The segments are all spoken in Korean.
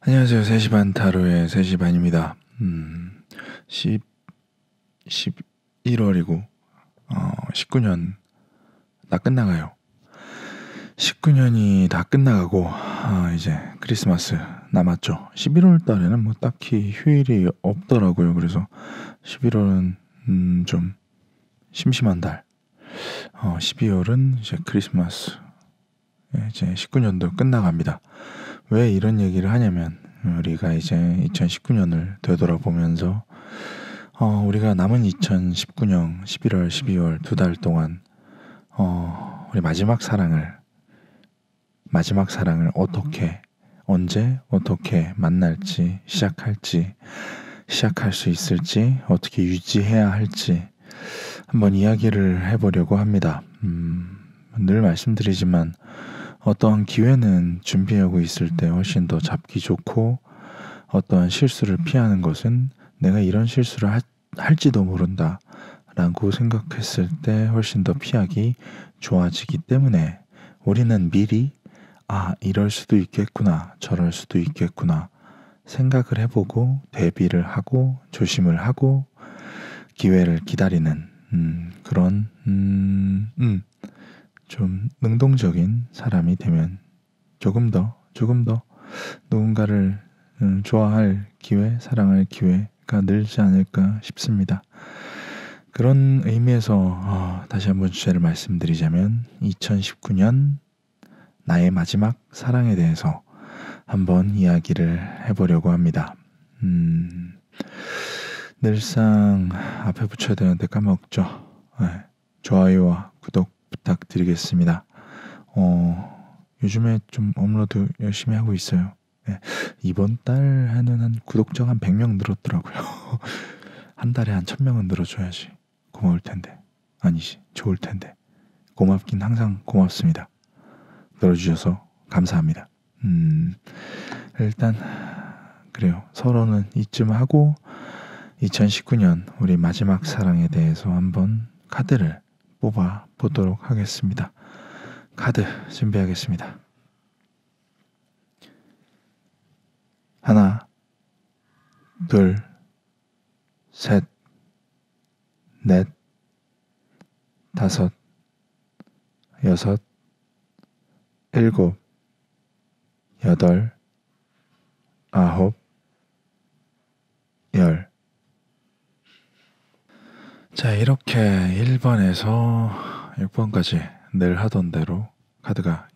안녕하세요. 3시 반 타로의 3시 반입니다. 11월이고 19년 다 끝나가요. 19년이 다 끝나가고 이제 크리스마스 남았죠. 11월 달에는 뭐 딱히 휴일이 없더라고요. 그래서 11월은 좀 심심한 달. 12월은 이제 크리스마스. 이제 19년도 끝나갑니다. 왜 이런 얘기를 하냐면 우리가 이제 2019년을 되돌아보면서 우리가 남은 2019년 11월, 12월 2달 동안 우리 마지막 사랑을 어떻게, 언제, 어떻게 만날지, 시작할 수 있을지, 어떻게 유지해야 할지 한번 이야기를 해보려고 합니다. 늘 말씀드리지만 어떠한 기회는 준비하고 있을 때 훨씬 더 잡기 좋고, 어떠한 실수를 피하는 것은 내가 이런 실수를 할지도 모른다 라고 생각했을 때 훨씬 더 피하기 좋아지기 때문에 우리는 미리 이럴 수도 있겠구나, 저럴 수도 있겠구나 생각을 해보고 대비를 하고 조심을 하고 기회를 기다리는 그런 좀 능동적인 사람이 되면 조금 더 누군가를 좋아할 기회, 사랑할 기회가 늘지 않을까 싶습니다. 그런 의미에서 다시 한번 주제를 말씀드리자면 2019년 나의 마지막 사랑에 대해서 한번 이야기를 해보려고 합니다. 늘상 앞에 붙여야 되는데 까먹죠. 좋아요와 구독 부탁드리겠습니다. 요즘에 좀 업로드 열심히 하고 있어요. 이번 달에는 한 구독자가 한 100명 늘었더라고요. 한 달에 한 1000명은 늘어줘야지 고마울 텐데. 아니지, 좋을 텐데. 고맙긴 항상 고맙습니다. 늘어주셔서 감사합니다. 일단 그래요. 서로는 이쯤 하고 2019년 우리 마지막 사랑에 대해서 한번 카드를 뽑아 보도록 하겠습니다. 카드 준비하겠습니다. 하나, 둘, 셋, 넷, 다섯, 여섯, 일곱, 여덟, 아홉, 열. 자, 이렇게 1번에서 6번까지 늘 하던 대로 카드가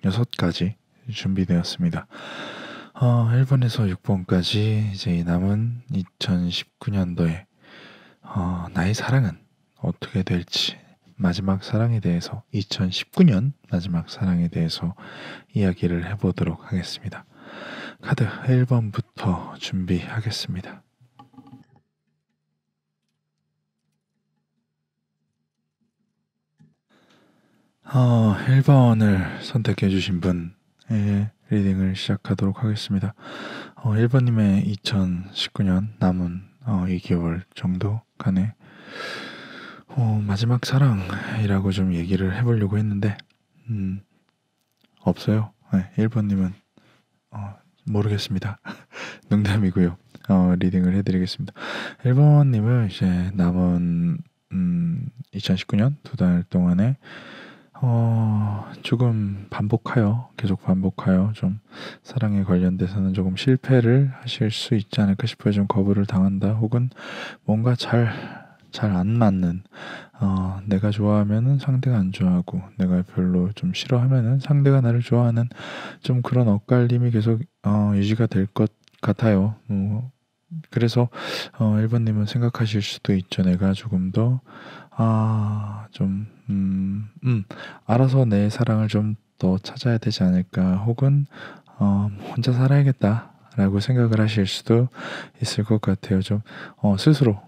6가지 준비되었습니다. 1번에서 6번까지 이제 남은 2019년도에 나의 사랑은 어떻게 될지, 마지막 사랑에 대해서 2019년 마지막 사랑에 대해서 이야기를 해보도록 하겠습니다. 카드 1번부터 준비하겠습니다. 1번을 선택해 주신 분의 리딩을 시작하도록 하겠습니다. 1번님의 2019년 남은 2개월 정도간의 마지막 사랑이라고 좀 얘기를 해보려고 했는데 없어요. 1번님은 모르겠습니다. 농담이고요. 리딩을 해드리겠습니다. 1번님은 이제 남은 2019년 2달 동안에 조금 계속 반복하여 좀 사랑에 관련돼서는 조금 실패를 하실 수 있지 않을까 싶어요. 좀 거부를 당한다, 혹은 뭔가 잘 안 맞는, 내가 좋아하면은 상대가 안 좋아하고, 내가 별로 좀 싫어하면은 상대가 나를 좋아하는 좀 그런 엇갈림이 계속 유지가 될 것 같아요. 그래서 1번님은 생각하실 수도 있죠. 내가 조금 더 알아서 내 사랑을 좀 더 찾아야 되지 않을까, 혹은 혼자 살아야겠다 라고 생각을 하실 수도 있을 것 같아요. 좀 스스로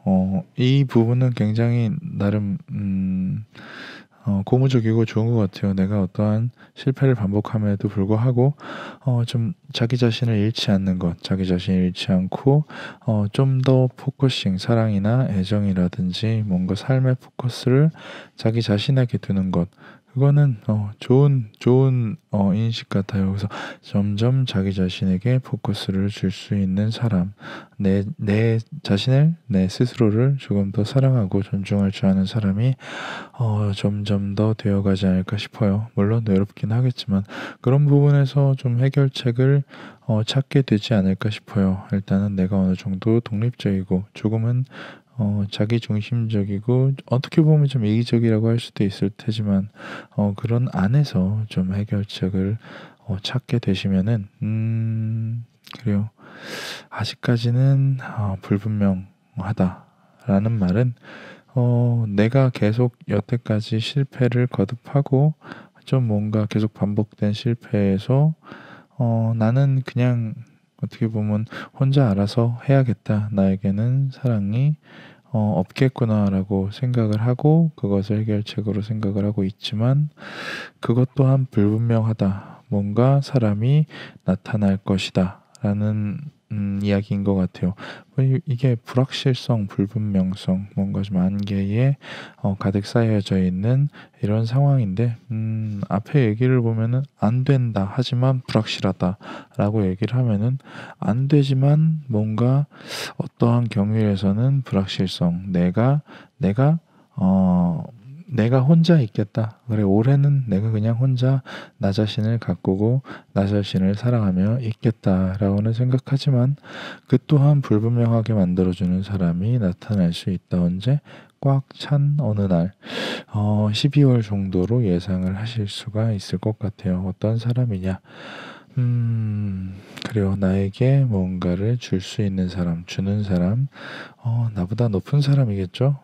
이 부분은 굉장히 나름 고무적이고 좋은 것 같아요. 내가 어떠한 실패를 반복함에도 불구하고 좀 자기 자신을 잃지 않는 것, 자기 자신을 잃지 않고 좀 더 포커싱, 사랑이나 애정이라든지 뭔가 삶의 포커스를 자기 자신에게 두는 것, 그거는 좋은 인식 같아요. 그래서 점점 자기 자신에게 포커스를 줄 수 있는 사람, 내 자신을, 내 스스로를 조금 더 사랑하고 존중할 줄 아는 사람이 점점 더 되어가지 않을까 싶어요. 물론 외롭긴 하겠지만 그런 부분에서 좀 해결책을 찾게 되지 않을까 싶어요. 일단은 내가 어느 정도 독립적이고 조금은 자기 중심적이고 어떻게 보면 좀 이기적이라고 할 수도 있을 테지만 그런 안에서 좀 해결책을 찾게 되시면은 그래요. 아직까지는 불분명하다라는 말은 내가 계속 여태까지 실패를 거듭하고 좀 뭔가 계속 반복된 실패에서 나는 그냥 어떻게 보면 혼자 알아서 해야겠다. 나에게는 사랑이 없겠구나라고 생각을 하고 그것을 해결책으로 생각을 하고 있지만 그것 또한 불분명하다. 뭔가 사람이 나타날 것이다. 라는 이야기인 것 같아요. 이게 불확실성, 불분명성, 뭔가 좀 안개에 가득 쌓여져 있는 이런 상황인데, 앞에 얘기를 보면은 안 된다. 하지만 불확실하다. 라고 얘기를 하면은 안 되지만 뭔가 어떠한 경우에서는 불확실성, 내가 혼자 있겠다. 그래, 올해는 내가 그냥 혼자 나 자신을 가꾸고 나 자신을 사랑하며 있겠다라고는 생각하지만 그 또한 불분명하게 만들어주는 사람이 나타날 수 있다. 언제? 꽉 찬 어느 날, 12월 정도로 예상을 하실 수가 있을 것 같아요. 어떤 사람이냐? 그래요. 나에게 뭔가를 줄 수 있는 사람, 주는 사람, 나보다 높은 사람이겠죠?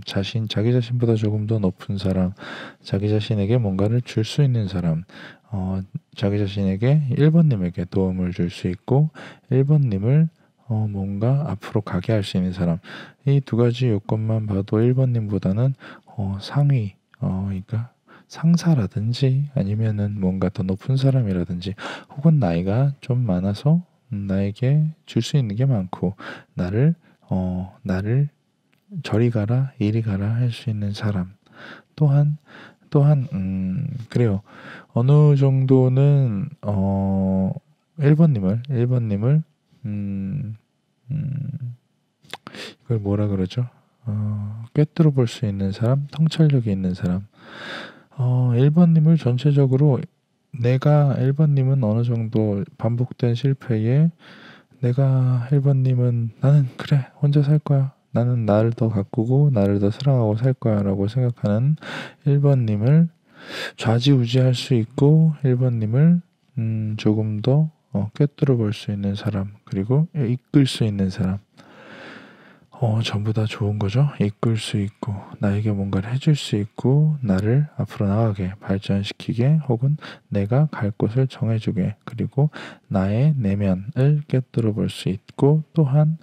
자기 자신보다 조금 더 높은 사람, 자기 자신에게 뭔가를 줄 수 있는 사람, 자기 자신에게 1번님에게 도움을 줄 수 있고, 1번님을 뭔가 앞으로 가게 할 수 있는 사람. 이 두 가지 요건만 봐도 1번님보다는 상위, 그러니까 상사라든지 아니면은 뭔가 더 높은 사람이라든지 혹은 나이가 좀 많아서 나에게 줄 수 있는 게 많고 나를 저리 가라 이리 가라 할 수 있는 사람 또한 그래요. 어느 정도는 1번님을 음, 이걸 뭐라 그러죠? 꿰뚫어 볼 수 있는 사람, 통찰력이 있는 사람. 1번님을 전체적으로 내가 1번님은 어느 정도 반복된 실패에 내가 1번님은 나는 그래 혼자 살 거야. 나는 나를 더 가꾸고 나를 더 사랑하고 살 거야 라고 생각하는 1번님을 좌지우지할 수 있고 1번님을 조금 더 꿰뚫어 볼 수 있는 사람 그리고 이끌 수 있는 사람 전부 다 좋은 거죠. 이끌 수 있고 나에게 뭔가를 해줄 수 있고 나를 앞으로 나가게 발전시키게 혹은 내가 갈 곳을 정해주게 그리고 나의 내면을 꿰뚫어 볼 수 있고 또한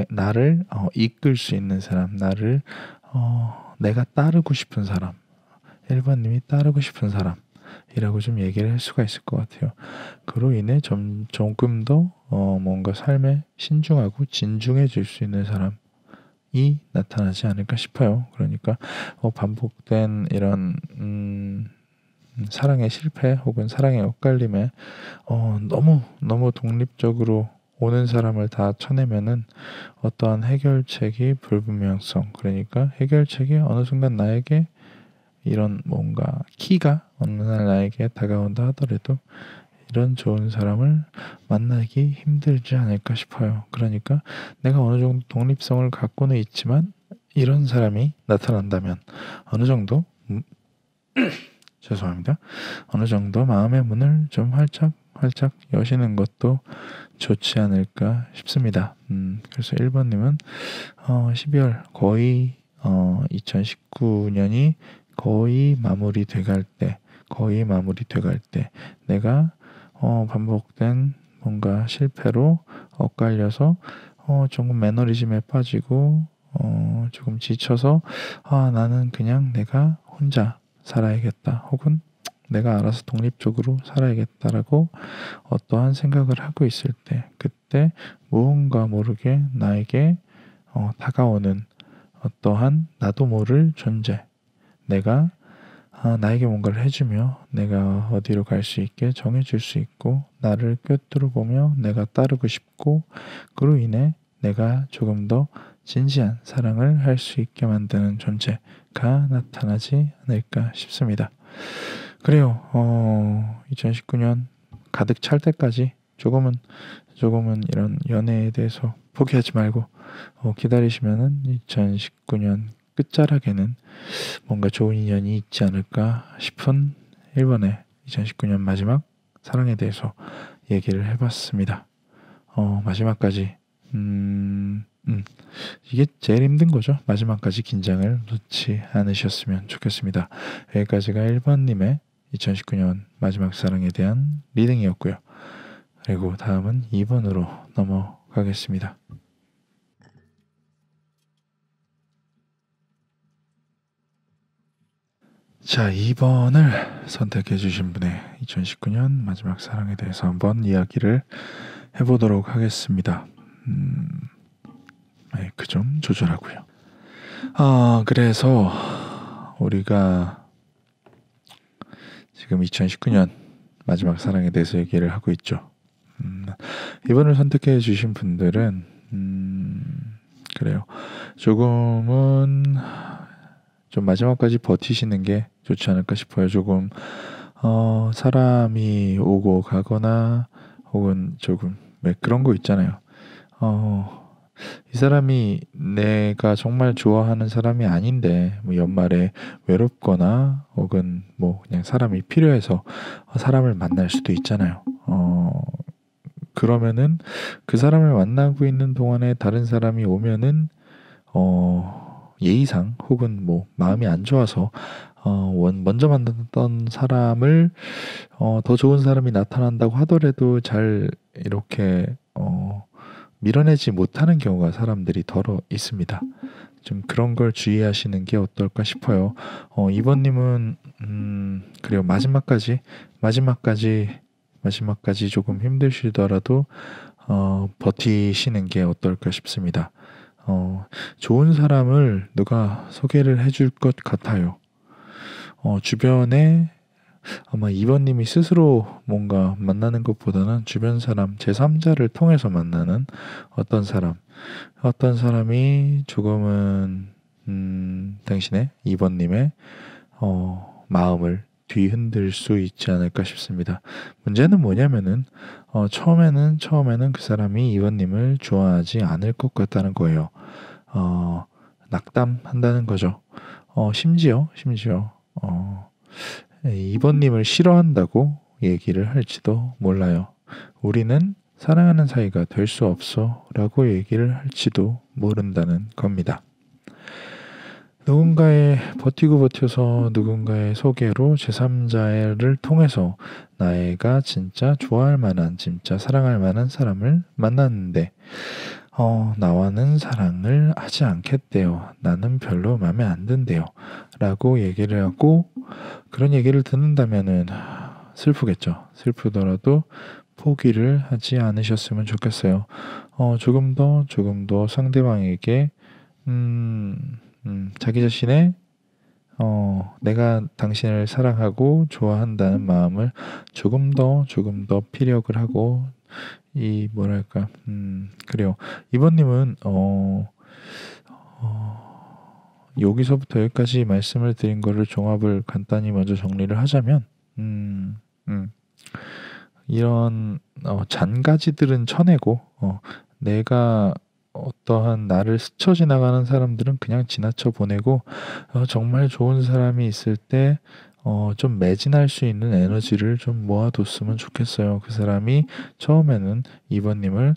나를 이끌 수 있는 사람 내가 따르고 싶은 사람 1번님이 따르고 싶은 사람이라고 좀 얘기를 할 수가 있을 것 같아요. 그로 인해 조금 더 뭔가 삶에 신중하고 진중해질 수 있는 사람이 나타나지 않을까 싶어요. 그러니까 반복된 이런 사랑의 실패 혹은 사랑의 엇갈림에 너무 독립적으로 오는 사람을 다 쳐내면은 어떠한 해결책이 불분명성 그러니까 해결책이 어느 순간 나에게 이런 뭔가 키가 어느 날 나에게 다가온다 하더라도 이런 좋은 사람을 만나기 힘들지 않을까 싶어요. 그러니까 내가 어느 정도 독립성을 갖고는 있지만 이런 사람이 나타난다면 어느 정도 죄송합니다. 어느 정도 마음의 문을 좀 활짝 여시는 것도 좋지 않을까 싶습니다. 그래서 1번님은 12월 거의 2019년이 거의 마무리 돼갈 때 내가 반복된 뭔가 실패로 엇갈려서 조금 매너리즘에 빠지고 조금 지쳐서 나는 그냥 내가 혼자 살아야겠다 혹은 내가 알아서 독립적으로 살아야겠다라고 어떠한 생각을 하고 있을 때 그때 무언가 모르게 나에게 다가오는 어떠한 나도 모를 존재 내가 나에게 뭔가를 해주며 내가 어디로 갈 수 있게 정해줄 수 있고 나를 꿰뚫어 보며 내가 따르고 싶고 그로 인해 내가 조금 더 진지한 사랑을 할 수 있게 만드는 존재가 나타나지 않을까 싶습니다. 그래요. 2019년 가득 찰 때까지 조금은 이런 연애에 대해서 포기하지 말고 기다리시면은 2019년 끝자락에는 뭔가 좋은 인연이 있지 않을까 싶은 1번의 2019년 마지막 사랑에 대해서 얘기를 해봤습니다. 마지막까지 이게 제일 힘든 거죠. 마지막까지 긴장을 놓지 않으셨으면 좋겠습니다. 여기까지가 1번님의 2019년 마지막 사랑에 대한 리딩이었고요. 그리고 다음은 2번으로 넘어가겠습니다. 자, 2번을 선택해 주신 분의 2019년 마지막 사랑에 대해서 한번 이야기를 해보도록 하겠습니다. 마이크 좀 조절하고요. 그래서 우리가 지금 2019년 마지막 사랑에 대해서 얘기를 하고 있죠. 이번을 선택해 주신 분들은 그래요. 조금은 좀 마지막까지 버티시는 게 좋지 않을까 싶어요. 조금 사람이 오고 가거나 혹은 조금 그런 거 있잖아요. 이 사람이 내가 정말 좋아하는 사람이 아닌데 뭐 연말에 외롭거나 혹은 뭐 그냥 사람이 필요해서 사람을 만날 수도 있잖아요. 그러면은 그 사람을 만나고 있는 동안에 다른 사람이 오면은 예의상 혹은 뭐 마음이 안 좋아서 먼저 만났던 사람을 더 좋은 사람이 나타난다고 하더라도 잘 이렇게 밀어내지 못하는 경우가 사람들이 더러 있습니다. 좀 그런 걸 주의하시는 게 어떨까 싶어요. 이번님은 그래요. 마지막까지 조금 힘드시더라도 버티시는 게 어떨까 싶습니다. 좋은 사람을 누가 소개를 해줄 것 같아요. 주변에 아마 2번님이 스스로 뭔가 만나는 것보다는 주변 사람, 제3자를 통해서 만나는 어떤 사람이 조금은 당신의 2번님의 마음을 뒤흔들 수 있지 않을까 싶습니다. 문제는 뭐냐면은 처음에는 그 사람이 2번님을 좋아하지 않을 것 같다는 거예요. 낙담한다는 거죠. 심지어 2번님을 싫어한다고 얘기를 할지도 몰라요. 우리는 사랑하는 사이가 될 수 없어 라고 얘기를 할지도 모른다는 겁니다. 누군가의 버텨서 누군가의 소개로 제3자를 통해서 나애가 진짜 좋아할 만한, 진짜 사랑할 만한 사람을 만났는데 나와는 사랑을 하지 않겠대요. 나는 별로 마음에 안 든대요. 라고 얘기를 하고 그런 얘기를 듣는다면은 슬프겠죠. 슬프더라도 포기를 하지 않으셨으면 좋겠어요. 조금 더 상대방에게 자기 자신의 내가 당신을 사랑하고 좋아한다는 마음을 조금 더 피력을 하고 그래요. 이번님은 여기서부터 여기까지 말씀을 드린 거를 종합을 간단히 먼저 정리를 하자면 이런 잔가지들은 쳐내고 내가 어떠한 나를 스쳐 지나가는 사람들은 그냥 지나쳐 보내고 정말 좋은 사람이 있을 때 좀 매진할 수 있는 에너지를 좀 모아뒀으면 좋겠어요. 그 사람이 처음에는 이번님과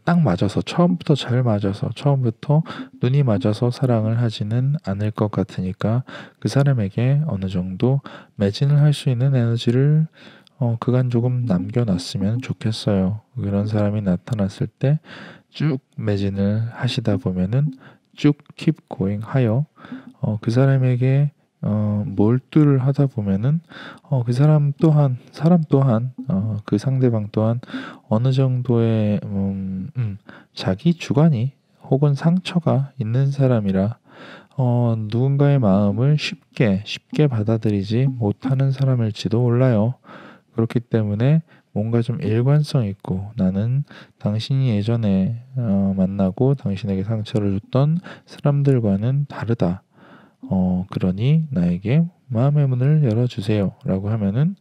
딱 맞아서 처음부터 잘 맞아서 처음부터 눈이 맞아서 사랑을 하지는 않을 것 같으니까 그 사람에게 어느 정도 매진을 할 수 있는 에너지를 그간 조금 남겨놨으면 좋겠어요. 그런 사람이 나타났을 때 쭉 매진을 하시다 보면은 쭉 keep going 하여 그 사람에게 몰두를 하다 보면은 그 사람 또한 그 상대방 또한 어느 정도의 자기 주관이 혹은 상처가 있는 사람이라 누군가의 마음을 쉽게 받아들이지 못하는 사람일지도 몰라요. 그렇기 때문에 뭔가 좀 일관성 있고 나는 당신이 예전에 만나고 당신에게 상처를 줬던 사람들과는 다르다. 그러니 나에게 마음의 문을 열어주세요. 라고 하면은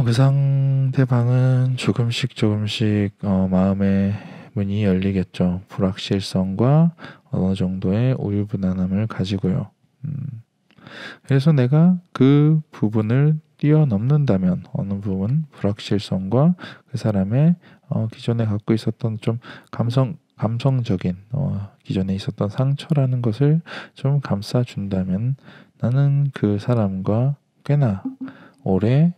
그 상대방은 조금씩 마음의 문이 열리겠죠. 불확실성과 어느 정도의 우유부단함을 가지고요. 그래서 내가 그 부분을 뛰어넘는다면 어느 부분 불확실성과 그 사람의 기존에 갖고 있었던 좀 감성적인 기존에 있었던 상처라는 것을 좀 감싸준다면 나는 그 사람과 꽤나 오래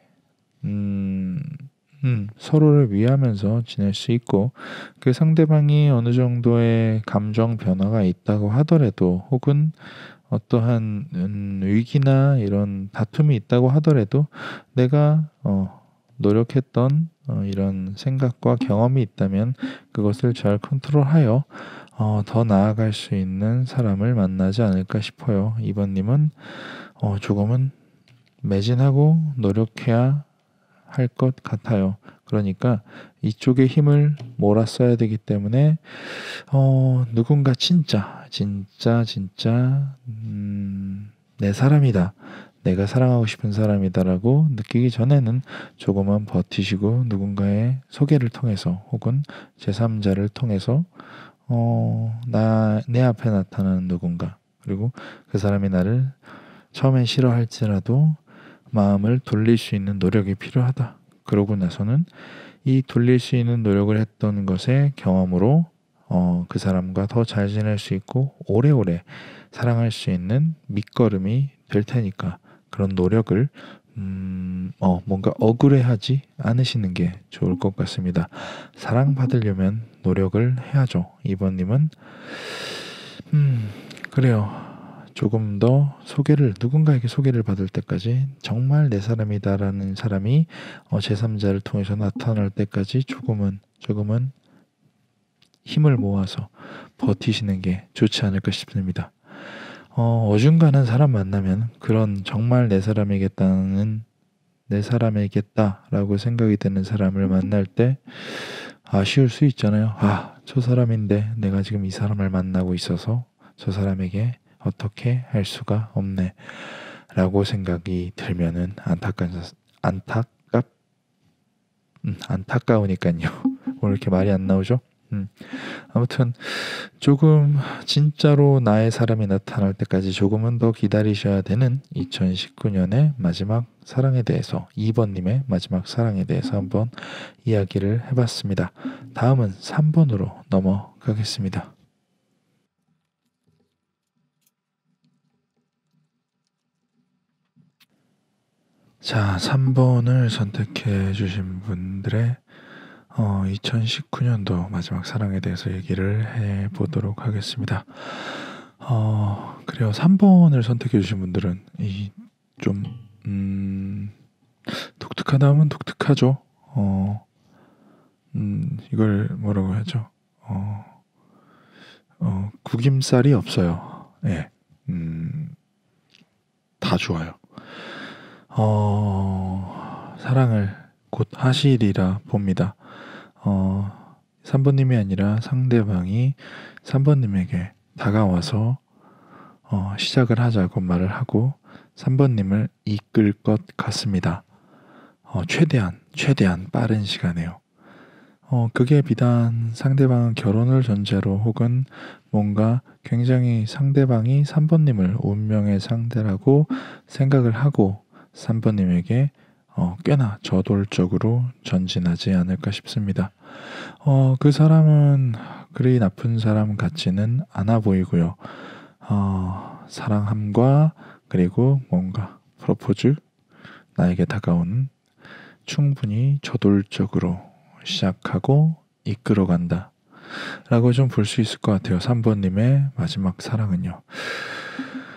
서로를 위하면서 지낼 수 있고 그 상대방이 어느 정도의 감정 변화가 있다고 하더라도 혹은 어떠한 위기나 이런 다툼이 있다고 하더라도 내가 노력했던 이런 생각과 경험이 있다면 그것을 잘 컨트롤하여 더 나아갈 수 있는 사람을 만나지 않을까 싶어요. 이번님은 조금은 매진하고 노력해야 할 것 같아요. 그러니까 이쪽에 힘을 몰았어야 되기 때문에 누군가 진짜 내 사람이다. 내가 사랑하고 싶은 사람이다라고 느끼기 전에는 조금만 버티시고 누군가의 소개를 통해서 혹은 제3자를 통해서 내 앞에 나타나는 누군가 그리고 그 사람이 나를 처음엔 싫어할지라도 마음을 돌릴 수 있는 노력이 필요하다. 그러고 나서는 이 돌릴 수 있는 노력을 했던 것의 경험으로 그 사람과 더 잘 지낼 수 있고 오래오래 사랑할 수 있는 밑거름이 될 테니까 그런 노력을 뭔가 억울해하지 않으시는 게 좋을 것 같습니다. 사랑받으려면 노력을 해야죠. 이번님은 그래요. 조금 더 누군가에게 소개를 받을 때까지 정말 내 사람이다라는 사람이 제3자를 통해서 나타날 때까지 조금은 힘을 모아서 버티시는 게 좋지 않을까 싶습니다. 어중간한 사람 만나면 그런 정말 내 사람이겠다라고 생각이 되는 사람을 만날 때 아쉬울 수 있잖아요. 저 사람인데 내가 지금 이 사람을 만나고 있어서 저 사람에게 어떻게 할 수가 없네 라고 생각이 들면은 안타까우니까요. 오늘 이렇게 말이 안 나오죠? 아무튼 조금 진짜로 나의 사람이 나타날 때까지 조금은 더 기다리셔야 되는 2019년의 마지막 사랑에 대해서 2번님의 마지막 사랑에 대해서 한번 이야기를 해봤습니다. 다음은 3번으로 넘어가겠습니다. 자, 3번을 선택해 주신 분들의 2019년도 마지막 사랑에 대해서 얘기를 해보도록 하겠습니다. 그래요. 3번을 선택해 주신 분들은 독특하다 하면 독특하죠. 이걸 뭐라고 하죠? 구김살이 없어요. 예. 다 좋아요. 사랑을 곧 하시리라 봅니다. 3번님이 아니라 상대방이 3번님에게 다가와서 시작을 하자고 말을 하고 3번님을 이끌 것 같습니다. 최대한 빠른 시간에요. 그게 비단 상대방은 결혼을 전제로 혹은 뭔가 굉장히 상대방이 3번님을 운명의 상대라고 생각을 하고 3번님에게 꽤나 저돌적으로 전진하지 않을까 싶습니다. 그 사람은 그리 나쁜 사람 같지는 않아 보이고요. 사랑함과 그리고 뭔가 프로포즈, 나에게 다가오는 충분히 저돌적으로 시작하고 이끌어간다 라고 좀 볼 수 있을 것 같아요. 3번님의 마지막 사랑은요.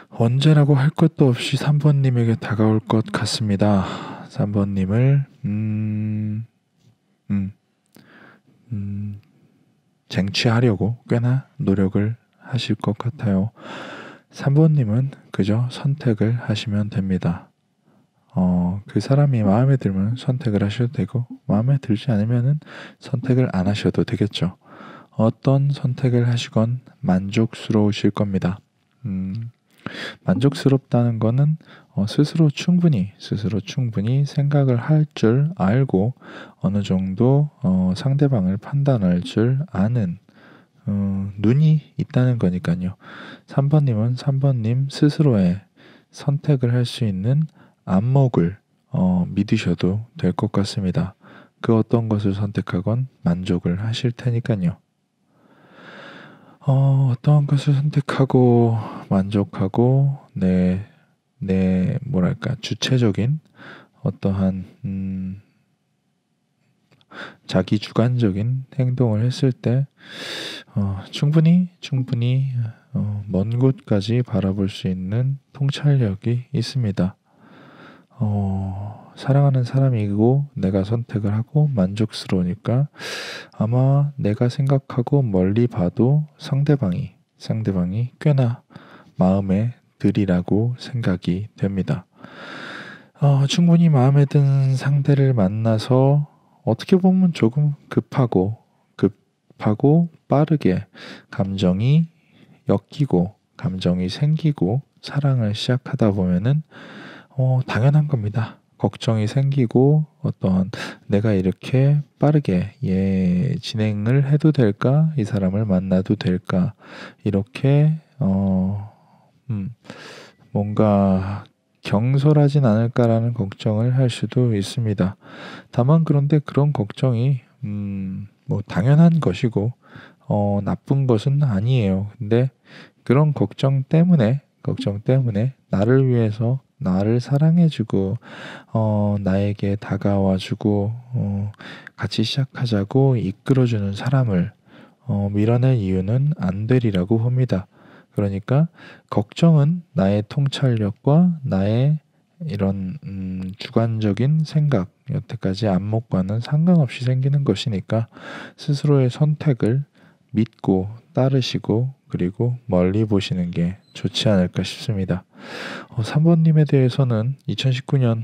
언제라고 할 것도 없이 3번님에게 다가올 것 같습니다. 3번님을 쟁취하려고 꽤나 노력을 하실 것 같아요. 3번님은 그저 선택을 하시면 됩니다. 그 사람이 마음에 들면 선택을 하셔도 되고, 마음에 들지 않으면은 선택을 안 하셔도 되겠죠. 어떤 선택을 하시건 만족스러우실 겁니다. 만족스럽다는 거는 스스로 충분히 생각을 할 줄 알고 어느 정도 상대방을 판단할 줄 아는 눈이 있다는 거니까요. 3번님은 3번님 스스로의 선택을 할 수 있는 안목을 믿으셔도 될 것 같습니다. 그 어떤 것을 선택하건 만족을 하실 테니까요. 어떠한 것을 선택하고 만족하고 내 뭐랄까 주체적인 어떠한 자기 주관적인 행동을 했을 때 충분히 먼 곳까지 바라볼 수 있는 통찰력이 있습니다. 사랑하는 사람이고 내가 선택을 하고 만족스러우니까 아마 내가 생각하고 멀리 봐도 상대방이 꽤나 마음에 들이라고 생각이 됩니다. 충분히 마음에 든 상대를 만나서 어떻게 보면 조금 급하고 빠르게 감정이 엮이고 감정이 생기고 사랑을 시작하다 보면은 당연한 겁니다. 걱정이 생기고 어떠한 내가 이렇게 빠르게 진행을 해도 될까? 이 사람을 만나도 될까? 이렇게 뭔가 경솔하진 않을까라는 걱정을 할 수도 있습니다. 다만 그런데 그런 걱정이 뭐 당연한 것이고 나쁜 것은 아니에요. 근데 그런 걱정 때문에 나를 위해서 나를 사랑해주고 나에게 다가와주고 같이 시작하자고 이끌어주는 사람을 밀어낼 이유는 안 되리라고 봅니다. 그러니까 걱정은 나의 통찰력과 나의 이런 주관적인 생각, 여태까지 안목과는 상관없이 생기는 것이니까 스스로의 선택을 믿고 따르시고 그리고 멀리 보시는 게 좋지 않을까 싶습니다. 3번님에 대해서는 2019년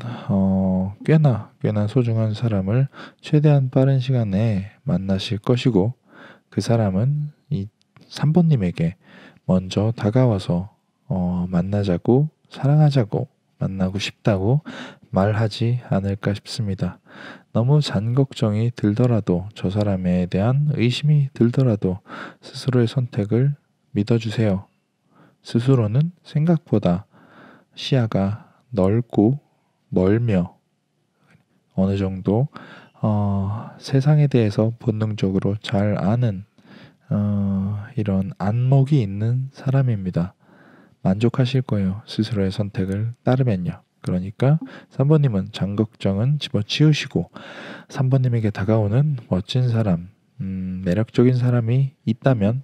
꽤나 소중한 사람을 최대한 빠른 시간 내에 만나실 것이고 그 사람은 이 3번님에게 먼저 다가와서 만나자고 사랑하자고 만나고 싶다고 말하지 않을까 싶습니다. 너무 잔걱정이 들더라도 저 사람에 대한 의심이 들더라도 스스로의 선택을 믿어주세요. 스스로는 생각보다 시야가 넓고 멀며 어느 정도 세상에 대해서 본능적으로 잘 아는 이런 안목이 있는 사람입니다. 만족하실 거예요. 스스로의 선택을 따르면요. 그러니까 3번님은 잔걱정은 집어치우시고 3번님에게 다가오는 멋진 사람, 매력적인 사람이 있다면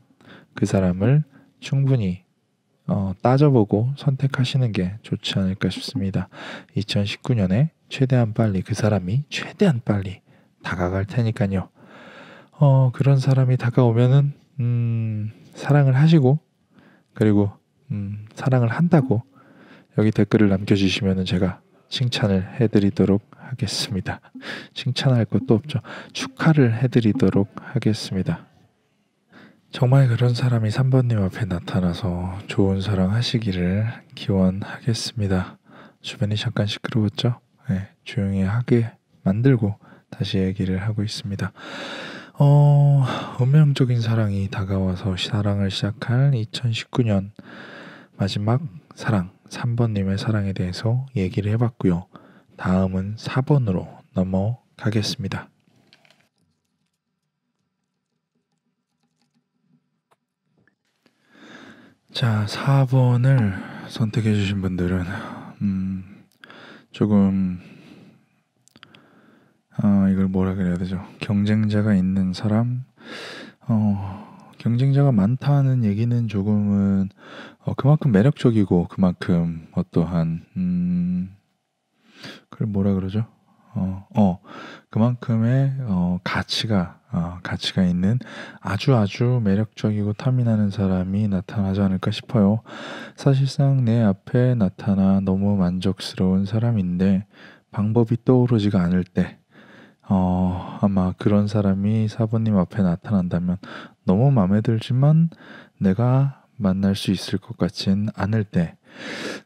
그 사람을 충분히 따져보고 선택하시는 게 좋지 않을까 싶습니다. 2019년에 최대한 빨리 그 사람이 최대한 빨리 다가갈 테니까요. 그런 사람이 다가오면은 사랑을 하시고 그리고 사랑을 한다고 여기 댓글을 남겨주시면은 제가 칭찬을 해드리도록 하겠습니다. 칭찬할 것도 없죠. 축하를 해드리도록 하겠습니다. 정말 그런 사람이 3번님 앞에 나타나서 좋은 사랑 하시기를 기원하겠습니다. 주변이 잠깐 시끄러웠죠? 네, 조용히 하게 만들고 다시 얘기를 하고 있습니다. 운명적인 사랑이 다가와서 사랑을 시작할 2019년 마지막 사랑 3번님의 사랑에 대해서 얘기를 해봤고요. 다음은 4번으로 넘어가겠습니다. 자, 4번을 선택해 주신 분들은 조금 이걸 뭐라 그래야 되죠? 경쟁자가 있는 사람, 경쟁자가 많다는 얘기는 조금은 그만큼 매력적이고 그만큼 어떠한 그걸 뭐라 그러죠? 그만큼의 가치가 가치가 있는 아주 매력적이고 탐이 나는 사람이 나타나지 않을까 싶어요. 사실상 내 앞에 나타나 너무 만족스러운 사람인데 방법이 떠오르지가 않을 때 아마 그런 사람이 사부님 앞에 나타난다면 너무 마음에 들지만 내가 만날 수 있을 것 같진 않을 때,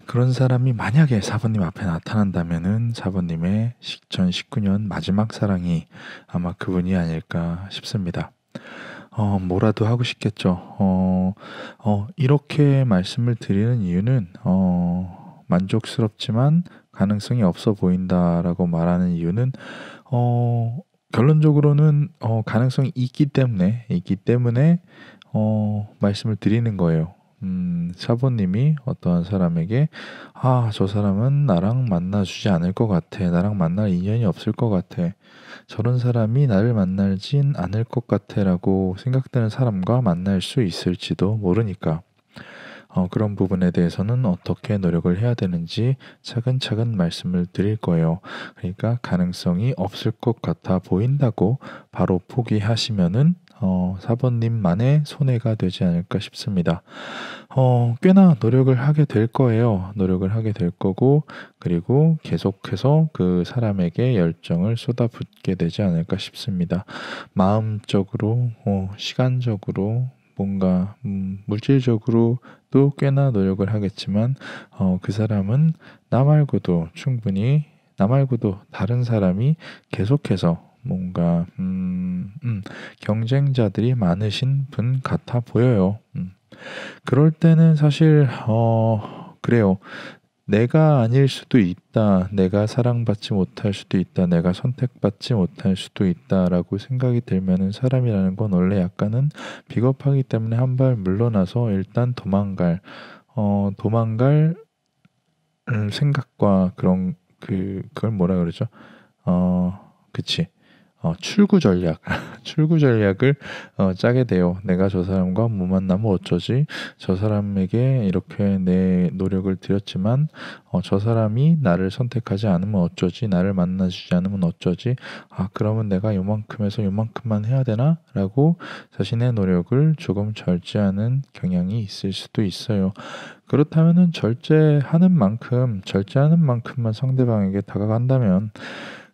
그런 사람이 만약에 사부님 앞에 나타난다면은 사부님의 2019년 마지막 사랑이 아마 그분이 아닐까 싶습니다. 뭐라도 하고 싶겠죠. 이렇게 말씀을 드리는 이유는 만족스럽지만 가능성이 없어 보인다라고 말하는 이유는 결론적으로는 가능성이 있기 때문에 말씀을 드리는 거예요. 사부님이 어떠한 사람에게 저 사람은 나랑 만나주지 않을 것 같아. 나랑 만날 인연이 없을 것 같아. 저런 사람이 나를 만나진 않을 것 같아 라고 생각되는 사람과 만날 수 있을지도 모르니까 그런 부분에 대해서는 어떻게 노력을 해야 되는지 차근차근 말씀을 드릴 거예요. 그러니까 가능성이 없을 것 같아 보인다고 바로 포기하시면은 사부님만의 손해가 되지 않을까 싶습니다. 꽤나 노력을 하게 될 거예요. 노력을 하게 될 거고, 그리고 계속해서 그 사람에게 열정을 쏟아붓게 되지 않을까 싶습니다. 마음적으로, 시간적으로, 뭔가 물질적으로도 꽤나 노력을 하겠지만 그 사람은 나 말고도 다른 사람이 계속해서 뭔가 경쟁자들이 많으신 분 같아 보여요. 그럴 때는 사실 그래요. 내가 아닐 수도 있다. 내가 사랑받지 못할 수도 있다. 내가 선택받지 못할 수도 있다라고 생각이 들면은 사람이라는 건 원래 약간은 비겁하기 때문에 한 발 물러나서 일단 도망갈 생각과 그걸 뭐라 그러죠? 그치. 출구 전략, 출구 전략을 짜게 돼요. 내가 저 사람과 못 만나면 어쩌지? 저 사람에게 이렇게 내 노력을 들였지만 저 사람이 나를 선택하지 않으면 어쩌지? 나를 만나주지 않으면 어쩌지? 그러면 내가 요만큼에서 요만큼만 해야 되나? 라고 자신의 노력을 조금 절제하는 경향이 있을 수도 있어요. 그렇다면은 절제하는 만큼만 상대방에게 다가간다면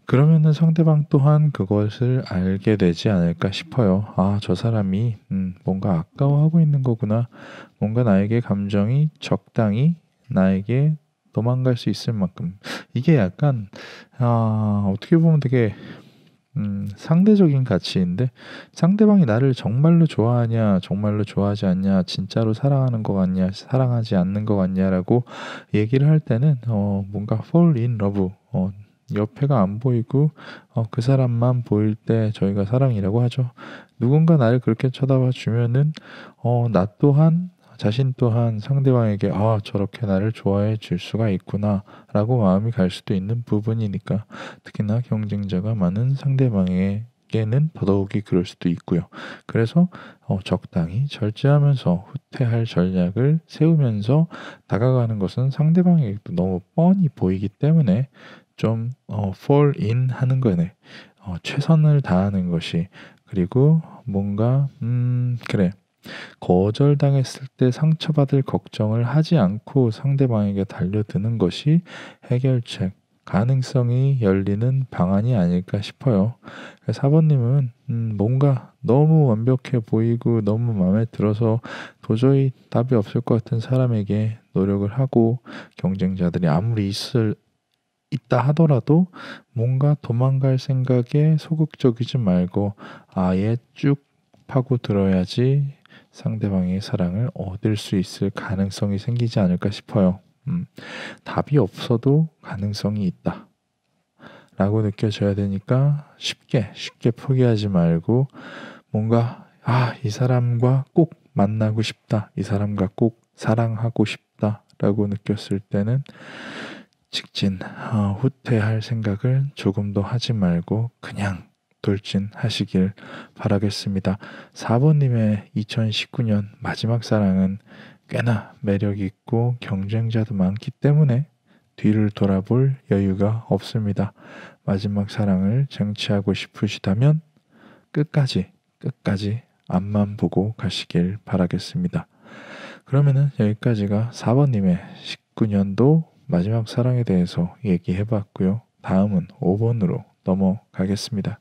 그러면은 상대방 또한 그것을 알게 되지 않을까 싶어요. 저 사람이 뭔가 아까워하고 있는 거구나. 뭔가 나에게 감정이 적당히 나에게 도망갈 수 있을 만큼. 이게 약간 어떻게 보면 되게 상대적인 가치인데, 상대방이 나를 정말로 좋아하냐, 정말로 좋아하지 않냐, 진짜로 사랑하는 것 같냐, 사랑하지 않는 것 같냐라고 얘기를 할 때는 뭔가 fall in love, 옆에가 안 보이고 그 사람만 보일 때 저희가 사랑이라고 하죠. 누군가 나를 그렇게 쳐다봐 주면은 나 또한, 자신 또한 상대방에게 저렇게 나를 좋아해 줄 수가 있구나 라고 마음이 갈 수도 있는 부분이니까, 특히나 경쟁자가 많은 상대방에게는 더더욱이 그럴 수도 있고요. 그래서 적당히 절제하면서 후퇴할 전략을 세우면서 다가가는 것은 상대방에게도 너무 뻔히 보이기 때문에 좀 fall in 하는 거네. 최선을 다하는 것이, 그리고 뭔가 그래, 거절당했을 때 상처받을 걱정을 하지 않고 상대방에게 달려드는 것이 해결책, 가능성이 열리는 방안이 아닐까 싶어요. 사번님은 뭔가 너무 완벽해 보이고 너무 마음에 들어서 도저히 답이 없을 것 같은 사람에게 노력을 하고, 경쟁자들이 아무리 있다 하더라도 뭔가 도망갈 생각에 소극적이지 말고 아예 쭉 파고 들어야지 상대방의 사랑을 얻을 수 있을 가능성이 생기지 않을까 싶어요. 답이 없어도 가능성이 있다 라고 느껴져야 되니까 쉽게 포기하지 말고, 뭔가 이 사람과 꼭 만나고 싶다, 이 사람과 꼭 사랑하고 싶다 라고 느꼈을 때는 직진, 후퇴할 생각을 조금도 하지 말고 그냥 돌진하시길 바라겠습니다. 4번님의 2019년 마지막 사랑은 꽤나 매력있고 경쟁자도 많기 때문에 뒤를 돌아볼 여유가 없습니다. 마지막 사랑을 쟁취하고 싶으시다면 끝까지 앞만 보고 가시길 바라겠습니다. 그러면은 여기까지가 4번님의 19년도 마지막 사랑에 대해서 얘기해 봤고요. 다음은 5번으로 넘어가겠습니다.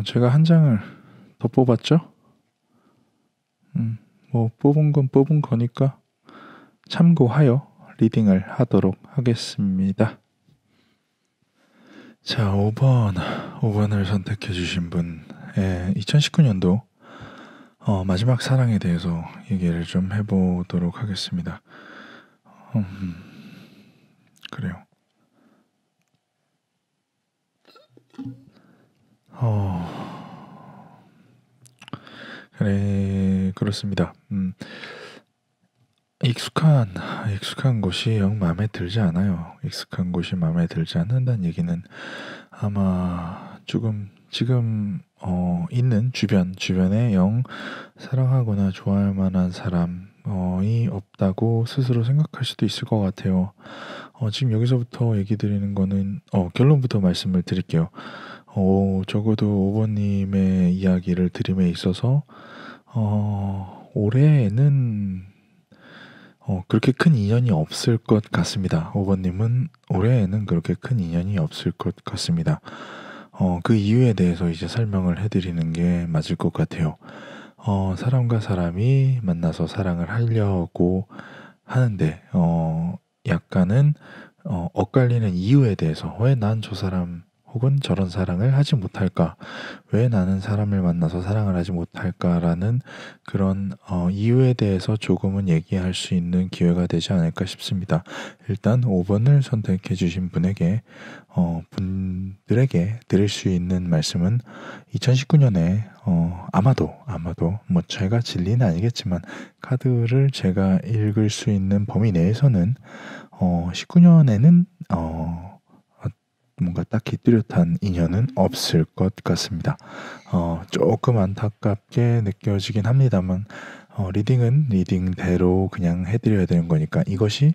제가 한 장을 더 뽑았죠? 뭐 뽑은 건 뽑은 거니까 참고하여 리딩을 하도록 하겠습니다. 자, 5번을 선택해 주신 분, 2019년도 마지막 사랑에 대해서 얘기를 좀 해보도록 하겠습니다. 그래요. 그래, 그렇습니다. 익숙한 곳이 영 마음에 들지 않아요. 익숙한 곳이 마음에 들지 않는다는 얘기는 아마 지금 있는 주변에 영 사랑하거나 좋아할 만한 사람이 없다고 스스로 생각할 수도 있을 것 같아요. 지금 여기서부터 얘기 드리는 거는 결론부터 말씀을 드릴게요. 적어도 5번님의 이야기를 들음에 있어서 올해에는 그렇게 큰 인연이 없을 것 같습니다. 5번님은 올해에는 그렇게 큰 인연이 없을 것 같습니다. 그 이유에 대해서 이제 설명을 해드리는 게 맞을 것 같아요. 사람과 사람이 만나서 사랑을 하려고 하는데 약간은 엇갈리는 이유에 대해서 왜 난 저 사람 혹은 저런 사랑을 하지 못할까? 왜 나는 사람을 만나서 사랑을 하지 못할까라는 그런 이유에 대해서 조금은 얘기할 수 있는 기회가 되지 않을까 싶습니다. 일단 5번을 선택해 주신 분들에게 드릴 수 있는 말씀은 2019년에 아마도 뭐 제가 진리는 아니겠지만 카드를 제가 읽을 수 있는 범위 내에서는 19년에는 뭔가 딱히 뚜렷한 인연은 없을 것 같습니다. 조금 안타깝게 느껴지긴 합니다만 리딩은 리딩대로 그냥 해드려야 되는 거니까 이것이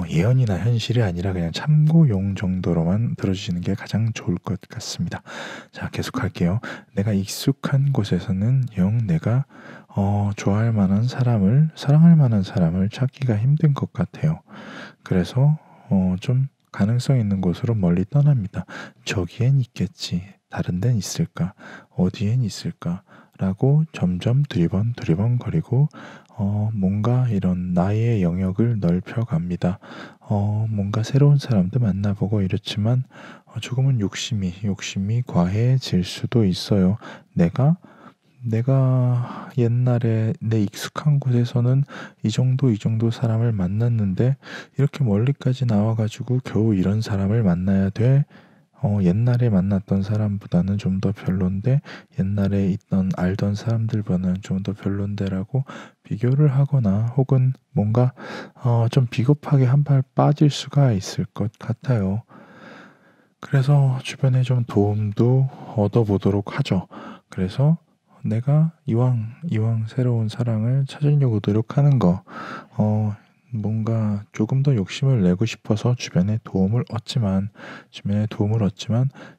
예언이나 현실이 아니라 그냥 참고용 정도로만 들어주시는 게 가장 좋을 것 같습니다. 자, 계속할게요. 내가 익숙한 곳에서는 영 내가 좋아할 만한 사람을, 사랑할 만한 사람을 찾기가 힘든 것 같아요. 그래서 좀 가능성 있는 곳으로 멀리 떠납니다. 저기엔 있겠지. 다른 데는 있을까? 어디엔 있을까? 라고 점점 두리번거리고 뭔가 이런 나의 영역을 넓혀갑니다. 뭔가 새로운 사람도 만나보고 이렇지만 조금은 욕심이 과해질 수도 있어요. 내가 옛날에 내 익숙한 곳에서는 이 정도 사람을 만났는데 이렇게 멀리까지 나와가지고 겨우 이런 사람을 만나야 돼. 옛날에 만났던 사람보다는 좀 더 별론데 옛날에 알던 사람들보다는 좀 더 별론데라고 비교를 하거나 혹은 뭔가 좀 비겁하게 한 발 빠질 수가 있을 것 같아요. 그래서 주변에 좀 도움도 얻어보도록 하죠. 그래서 내가 이왕 새로운 사랑을 찾으려고 노력하는 거, 뭔가 조금 더 욕심을 내고 싶어서 주변에 도움을 얻지만,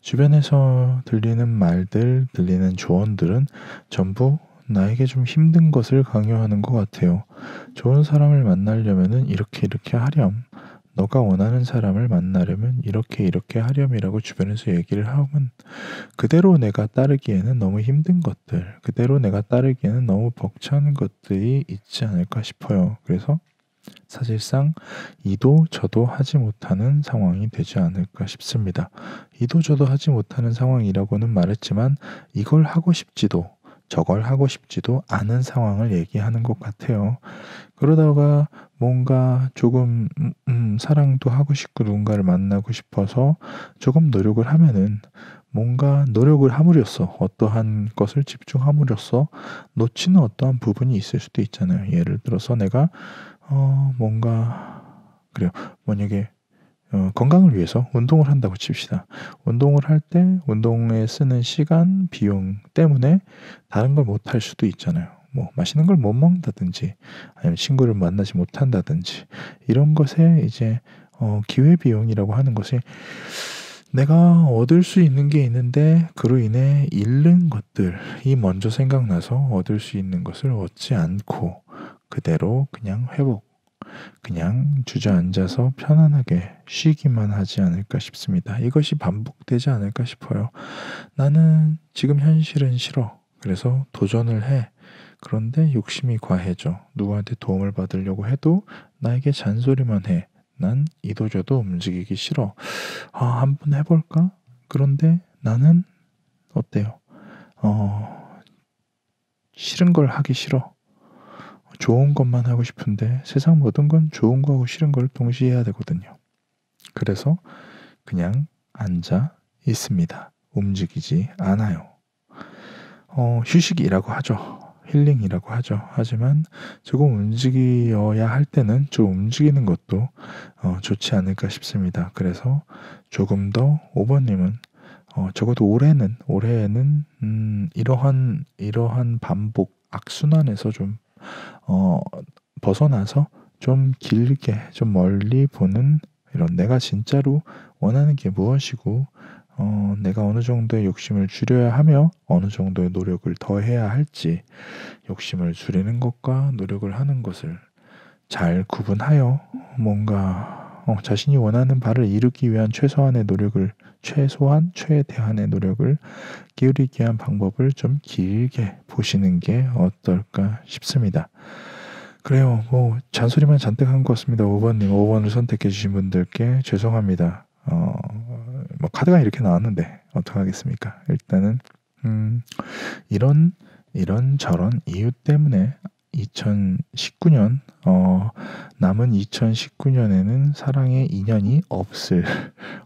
주변에서 들리는 말들, 들리는 조언들은 전부 나에게 좀 힘든 것을 강요하는 것 같아요. 좋은 사람을 만나려면은 이렇게 하렴. 너가 원하는 사람을 만나려면 이렇게 하렴이라고 주변에서 얘기를 하면 그대로 내가 따르기에는 너무 힘든 것들, 그대로 내가 따르기에는 너무 벅찬 것들이 있지 않을까 싶어요. 그래서 사실상 이도 저도 하지 못하는 상황이 되지 않을까 싶습니다. 이도 저도 하지 못하는 상황이라고는 말했지만 이걸 하고 싶지도 저걸 하고 싶지도 않은 상황을 얘기하는 것 같아요. 그러다가 뭔가 조금 사랑도 하고 싶고 누군가를 만나고 싶어서 조금 노력을 하면은 뭔가 노력을 함으로써 어떠한 것을 집중함으로써 놓치는 어떠한 부분이 있을 수도 있잖아요. 예를 들어서 내가 뭔가 그래요. 만약에 건강을 위해서 운동을 한다고 칩시다. 운동을 할 때 운동에 쓰는 시간, 비용 때문에 다른 걸 못 할 수도 있잖아요. 뭐 맛있는 걸 못 먹는다든지 아니면 친구를 만나지 못한다든지 이런 것에 이제 기회비용이라고 하는 것이 내가 얻을 수 있는 게 있는데 그로 인해 잃는 것들이 먼저 생각나서 얻을 수 있는 것을 얻지 않고 그대로 그냥 그냥 주저앉아서 편안하게 쉬기만 하지 않을까 싶습니다. 이것이 반복되지 않을까 싶어요. 나는 지금 현실은 싫어. 그래서 도전을 해. 그런데 욕심이 과해져. 누구한테 도움을 받으려고 해도 나에게 잔소리만 해. 난 이도저도 움직이기 싫어. 한번 해볼까? 그런데 나는 어때요? 싫은 걸 하기 싫어. 좋은 것만 하고 싶은데 세상 모든 건 좋은 거하고 싫은 걸 동시에 해야 되거든요. 그래서 그냥 앉아 있습니다. 움직이지 않아요. 휴식이라고 하죠. 힐링이라고 하죠. 하지만 조금 움직여야 할 때는 좀 움직이는 것도 좋지 않을까 싶습니다. 그래서 조금 더 5번님은 적어도 올해에는 이러한 반복 악순환에서 좀 벗어나서 좀 길게 좀 멀리 보는 이런 내가 진짜로 원하는 게 무엇이고 내가 어느 정도의 욕심을 줄여야 하며 어느 정도의 노력을 더 해야 할지 욕심을 줄이는 것과 노력을 하는 것을 잘 구분하여 뭔가 자신이 원하는 바를 이루기 위한 최대한의 노력을 기울이기 위한 방법을 좀 길게 보시는 게 어떨까 싶습니다. 그래요. 잔소리만 잔뜩 한 것 같습니다. 5번님, 5번을 선택해 주신 분들께 죄송합니다. 카드가 이렇게 나왔는데 어떡하겠습니까? 일단은 이런저런 이유 때문에 2019년 남은 2019년에는 사랑의 인연이 없을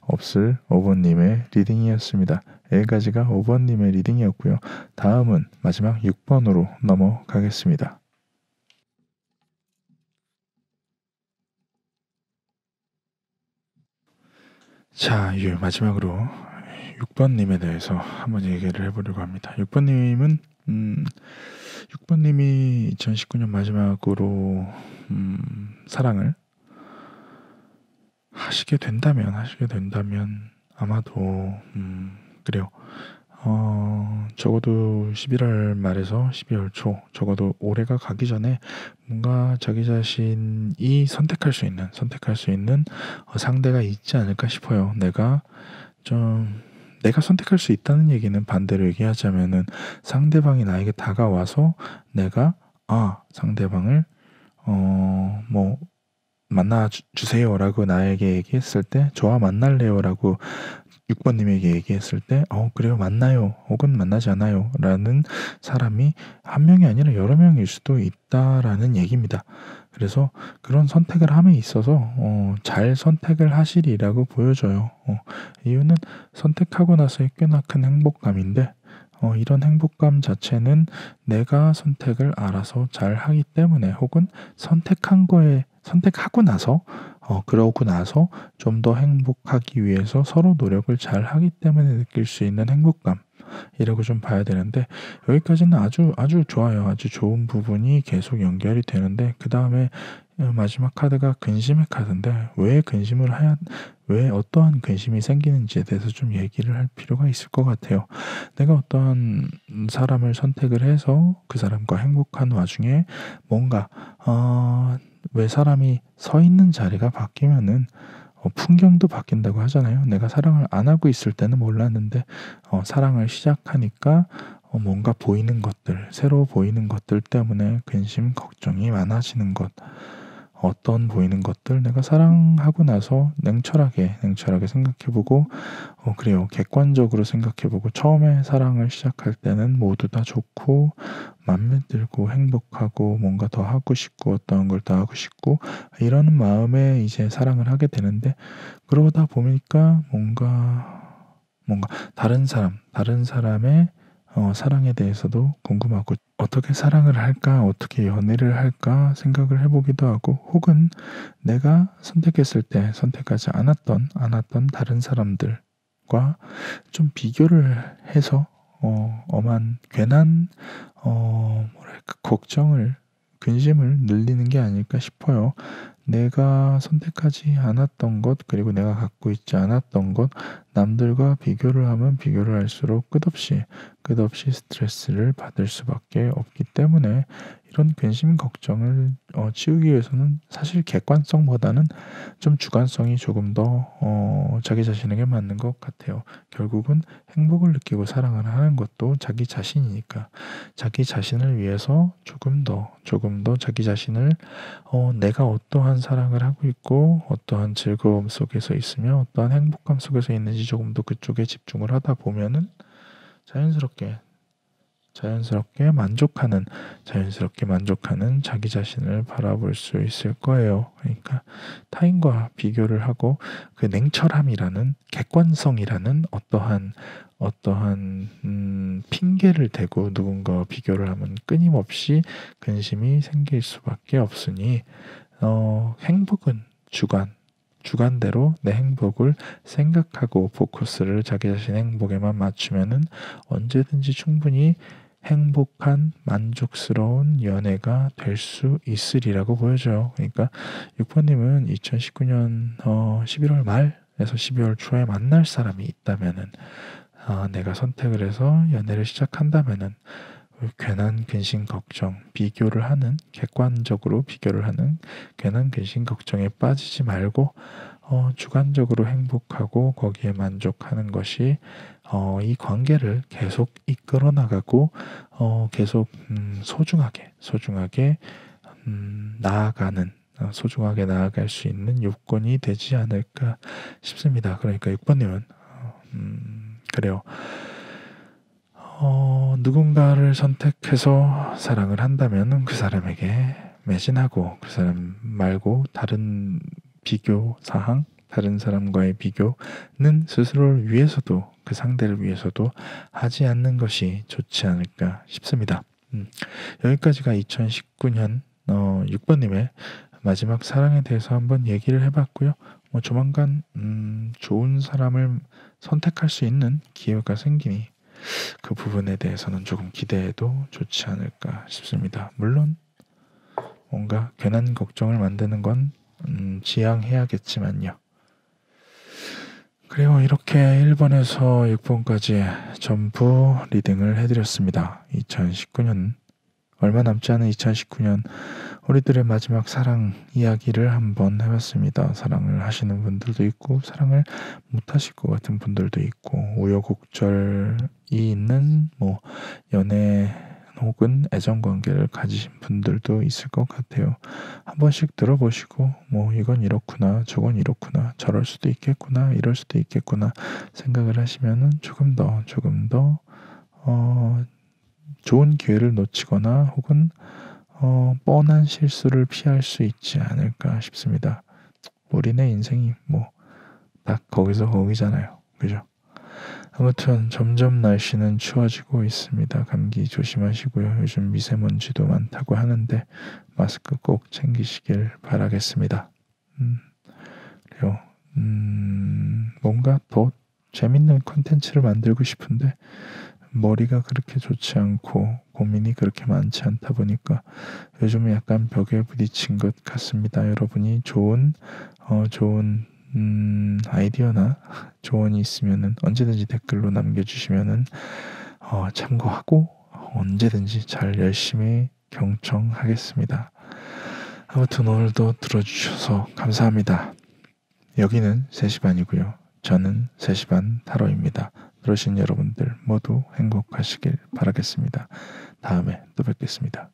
5번님의 리딩이었습니다. 여기까지가 5번님의 리딩이었고요. 다음은 마지막 6번으로 넘어가겠습니다. 자, 마지막으로 6번님에 대해서 한번 얘기를 해보려고 합니다. 6번님은 6번님이 2019년 마지막으로 사랑을 하시게 된다면 아마도 그래요. 적어도 11월 말에서 12월 초, 적어도 올해가 가기 전에 뭔가 자기 자신이 선택할 수 있는 상대가 있지 않을까 싶어요. 내가 선택할 수 있다는 얘기는 반대로 얘기하자면은 상대방이 나에게 다가와서 내가 상대방을 만나주세요라고 나에게 얘기했을 때 저와 만날래요라고 6번님에게 얘기했을 때 그래요 만나요 혹은 만나지 않아요 라는 사람이 한 명이 아니라 여러 명일 수도 있다라는 얘기입니다. 그래서 그런 선택을 함에 있어서 잘 선택을 하시리라고 보여져요. 이유는 선택하고 나서의 꽤나 큰 행복감인데 이런 행복감 자체는 내가 선택을 알아서 잘 하기 때문에 혹은 선택하고 나서 그러고 나서 좀 더 행복하기 위해서 서로 노력을 잘 하기 때문에 느낄 수 있는 행복감이라고 좀 봐야 되는데 여기까지는 아주 좋아요. 아주 좋은 부분이 계속 연결이 되는데 그 다음에 마지막 카드가 근심의 카드인데 왜 어떠한 근심이 생기는지에 대해서 좀 얘기를 할 필요가 있을 것 같아요. 내가 어떠한 사람을 선택을 해서 그 사람과 행복한 와중에 뭔가 왜 사람이 서 있는 자리가 바뀌면은 풍경도 바뀐다고 하잖아요. 내가 사랑을 안 하고 있을 때는 몰랐는데 사랑을 시작하니까 뭔가 새로 보이는 것들 때문에 근심, 걱정이 많아지는 것. 어떤 보이는 것들 내가 사랑하고 나서 냉철하게 생각해보고 그래요. 객관적으로 생각해보고 처음에 사랑을 시작할 때는 모두 다 좋고 맘에 들고 행복하고 뭔가 더 하고 싶고 어떤 걸 더 하고 싶고 이러는 마음에 이제 사랑을 하게 되는데 그러다 보니까 뭔가 다른 사람의 사랑에 대해서도 궁금하고 어떻게 사랑을 할까 어떻게 연애를 할까 생각을 해보기도 하고 혹은 내가 선택했을 때 선택하지 않았던 다른 사람들과 좀 비교를 해서 괜한 뭐랄까 걱정을 근심을 늘리는 게 아닐까 싶어요. 내가 선택하지 않았던 것 그리고 내가 갖고 있지 않았던 것 남들과 비교를 하면 비교를 할수록 끝없이 스트레스를 받을 수밖에 없기 때문에 이런 근심 걱정을 치우기 위해서는 사실 객관성보다는 좀 주관성이 조금 더 자기 자신에게 맞는 것 같아요. 결국은 행복을 느끼고 사랑을 하는 것도 자기 자신이니까 자기 자신을 위해서 조금 더 자기 자신을 내가 어떠한 사랑을 하고 있고 어떠한 즐거움 속에서 있으며 어떠한 행복감 속에서 있는지 조금 더 그쪽에 집중을 하다 보면은 자연스럽게 만족하는 자기 자신을 바라볼 수 있을 거예요. 그러니까 타인과 비교를 하고 그 냉철함이라는 객관성이라는 어떠한 핑계를 대고 누군가와 비교를 하면 끊임없이 근심이 생길 수밖에 없으니 행복은 주관대로 내 행복을 생각하고 포커스를 자기 자신의 행복에만 맞추면은 언제든지 충분히 행복한 만족스러운 연애가 될 수 있으리라고 보여져요. 그러니까 6번님은 2019년 11월 말에서 12월 초에 만날 사람이 있다면은 내가 선택을 해서 연애를 시작한다면은 괜한 근심 걱정, 객관적으로 비교를 하는 괜한 근심 걱정에 빠지지 말고 주관적으로 행복하고 거기에 만족하는 것이 이 관계를 계속 이끌어 나가고 계속 소중하게 소중하게 나아갈 수 있는 요건이 되지 않을까 싶습니다. 그러니까 6번님은 그래요. 누군가를 선택해서 사랑을 한다면 그 사람에게 매진하고 그 사람 말고 다른 다른 사람과의 비교는 스스로를 위해서도 그 상대를 위해서도 하지 않는 것이 좋지 않을까 싶습니다. 여기까지가 2019년 6번님의 마지막 사랑에 대해서 한번 얘기를 해봤고요. 조만간 좋은 사람을 선택할 수 있는 기회가 생기니 그 부분에 대해서는 조금 기대해도 좋지 않을까 싶습니다. 물론 뭔가 괜한 걱정을 만드는 건 지양해야겠지만요. 그리고 이렇게 1번에서 6번까지 전부 리딩을 해드렸습니다. 2019년 얼마 남지 않은 2019년 우리들의 마지막 사랑 이야기를 한번 해봤습니다. 사랑을 하시는 분들도 있고 사랑을 못하실 것 같은 분들도 있고 우여곡절이 있는 연애 혹은 애정관계를 가지신 분들도 있을 것 같아요. 한 번씩 들어보시고 이건 이렇구나 저건 이렇구나 저럴 수도 있겠구나 이럴 수도 있겠구나 생각을 하시면은 조금 더 좋은 기회를 놓치거나 혹은 뻔한 실수를 피할 수 있지 않을까 싶습니다. 우리네 인생이 딱 거기서 거기잖아요. 그죠? 아무튼 점점 날씨는 추워지고 있습니다. 감기 조심하시고요. 요즘 미세먼지도 많다고 하는데 마스크 꼭 챙기시길 바라겠습니다. 그래요. 뭔가 더 재밌는 콘텐츠를 만들고 싶은데 머리가 그렇게 좋지 않고 고민이 그렇게 많지 않다 보니까 요즘은 약간 벽에 부딪힌 것 같습니다. 여러분이 좋은 아이디어나 조언이 있으면은 언제든지 댓글로 남겨주시면은 참고하고 언제든지 잘 열심히 경청하겠습니다. 아무튼 오늘도 들어주셔서 감사합니다. 여기는 3시 반이고요. 저는 3시 반 타로입니다. 들으신 여러분들 모두 행복하시길 바라겠습니다. 다음에 또 뵙겠습니다.